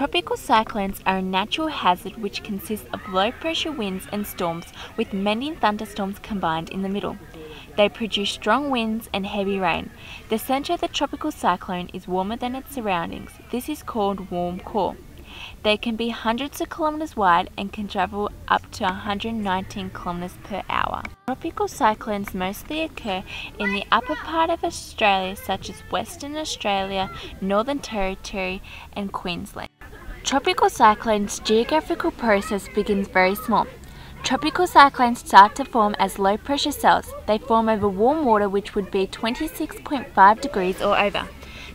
Tropical cyclones are a natural hazard which consists of low-pressure winds and storms with many thunderstorms combined in the middle. They produce strong winds and heavy rain. The center of the tropical cyclone is warmer than its surroundings. This is called warm core. They can be hundreds of kilometers wide and can travel up to 119 kilometers per hour. Tropical cyclones mostly occur in the upper part of Australia, such as Western Australia, Northern Territory, and Queensland. Tropical cyclones' geographical process begins very small. Tropical cyclones start to form as low-pressure cells. They form over warm water, which would be 26.5 degrees or over.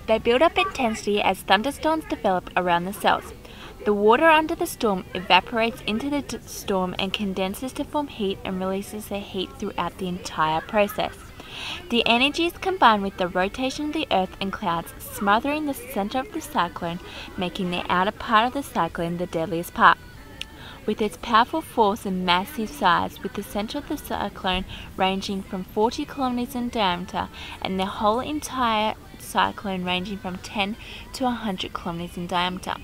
They build up intensity as thunderstorms develop around the cells. The water under the storm evaporates into the storm and condenses to form heat and releases the heat throughout the entire process. The energy is combined with the rotation of the earth and clouds, smothering the center of the cyclone, making the outer part of the cyclone the deadliest part. With its powerful force and massive size, with the center of the cyclone ranging from 40 kilometers in diameter and the whole entire cyclone ranging from 10 to 100 kilometers in diameter.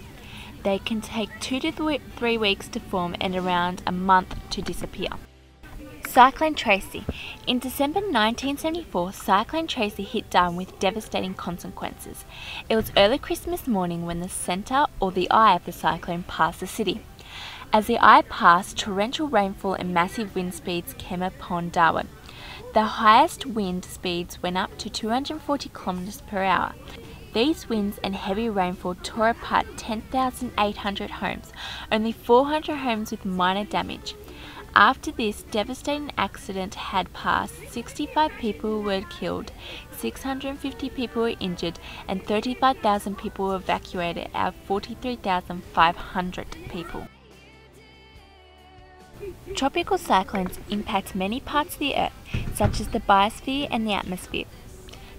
They can take 2 to 3 weeks to form and around a month to disappear. Cyclone Tracy. In December 1974, Cyclone Tracy hit Darwin with devastating consequences. It was early Christmas morning when the center or the eye of the cyclone passed the city. As the eye passed, torrential rainfall and massive wind speeds came upon Darwin. The highest wind speeds went up to 240 kilometers per hour. These winds and heavy rainfall tore apart 10,800 homes, only 400 homes with minor damage. After this devastating accident had passed, 65 people were killed, 650 people were injured, and 35,000 people were evacuated out of 43,500 people. Tropical cyclones impact many parts of the Earth, such as the biosphere and the atmosphere.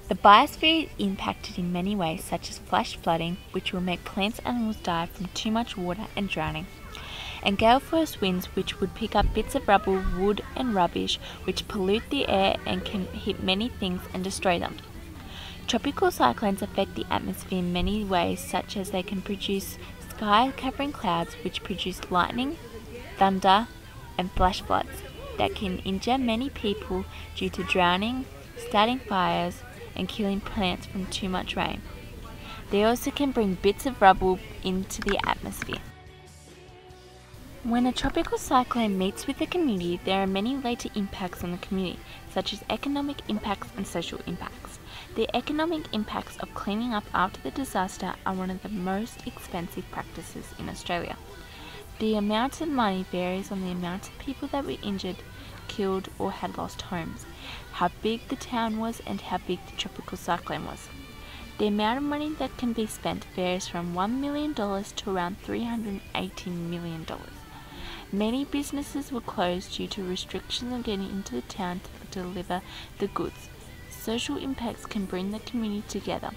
The biosphere is impacted in many ways, such as flash flooding, which will make plants and animals die from too much water and drowning, and gale force winds, which would pick up bits of rubble, wood and rubbish, which pollute the air and can hit many things and destroy them. Tropical cyclones affect the atmosphere in many ways, such as they can produce sky-covering clouds, which produce lightning, thunder, and flash floods that can injure many people due to drowning, starting fires, and killing plants from too much rain. They also can bring bits of rubble into the atmosphere. When a tropical cyclone meets with the community, there are many later impacts on the community, such as economic impacts and social impacts. The economic impacts of cleaning up after the disaster are one of the most expensive practices in Australia. The amount of money varies on the amount of people that were injured, killed, or had lost homes, how big the town was, and how big the tropical cyclone was. The amount of money that can be spent varies from $1 million to around $380 million. Many businesses were closed due to restrictions on getting into the town to deliver the goods. Social impacts can bring the community together,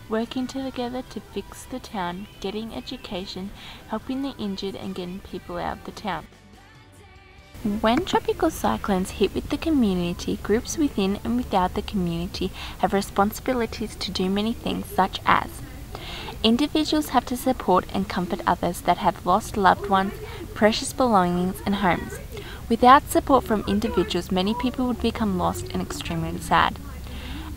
working together to fix the town, getting education, helping the injured, and getting people out of the town. When tropical cyclones hit with the community, groups within and without the community have responsibilities to do many things, such as individuals have to support and comfort others that have lost loved ones, precious belongings, and homes. Without support from individuals, many people would become lost and extremely sad.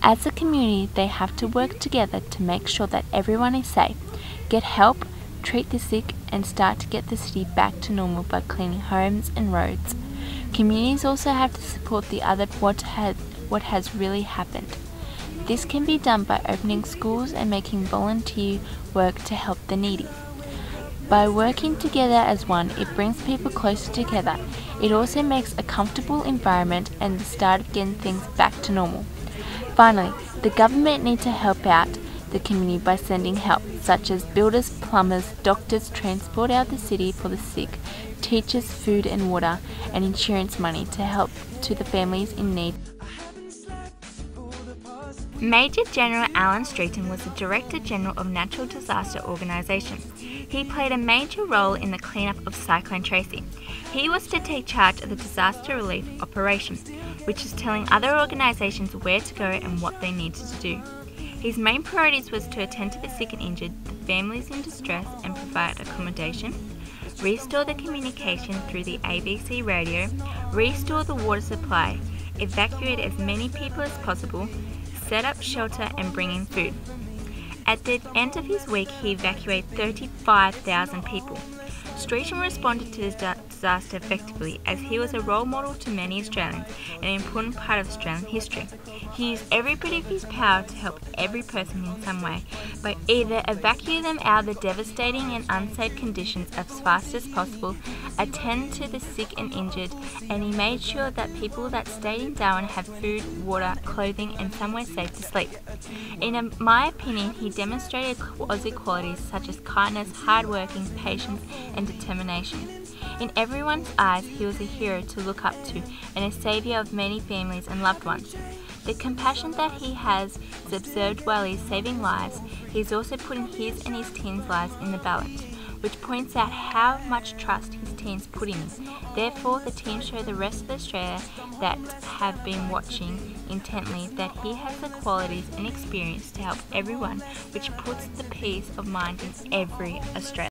As a community, they have to work together to make sure that everyone is safe, get help, treat the sick, and start to get the city back to normal by cleaning homes and roads. Communities also have to support the other what has really happened. This can be done by opening schools and making volunteer work to help the needy. By working together as one, it brings people closer together. It also makes a comfortable environment and the start of getting things back to normal. Finally, the government needs to help out the community by sending help, such as builders, plumbers, doctors, transport out of the city for the sick, teachers, food and water, and insurance money to help to the families in need. Major General Alan Streeton was the Director General of Natural Disaster Organisation. He played a major role in the cleanup of Cyclone Tracy. He was to take charge of the disaster relief operation, which is telling other organisations where to go and what they needed to do. His main priorities was to attend to the sick and injured, the families in distress and provide accommodation, restore the communication through the ABC radio, restore the water supply, evacuate as many people as possible, set up shelter and bring in food. At the end of his week, he evacuated 35,000 people. Streeton responded to the disaster effectively, as he was a role model to many Australians and an important part of Australian history. He used every bit of his power to help every person in some way, by either evacuating them out of the devastating and unsafe conditions as fast as possible, attend to the sick and injured, and he made sure that people that stayed in Darwin had food, water, clothing, and somewhere safe to sleep. In my opinion, he demonstrated Aussie qualities such as kindness, hardworking, patience, and determination. In everyone's eyes, he was a hero to look up to and a saviour of many families and loved ones. The compassion that he has is observed while he is saving lives. He is also putting his and his team's lives in the balance, which points out how much trust his teams put in him. Therefore, the team show the rest of Australia that have been watching intently that he has the qualities and experience to help everyone, which puts the peace of mind in every Australian.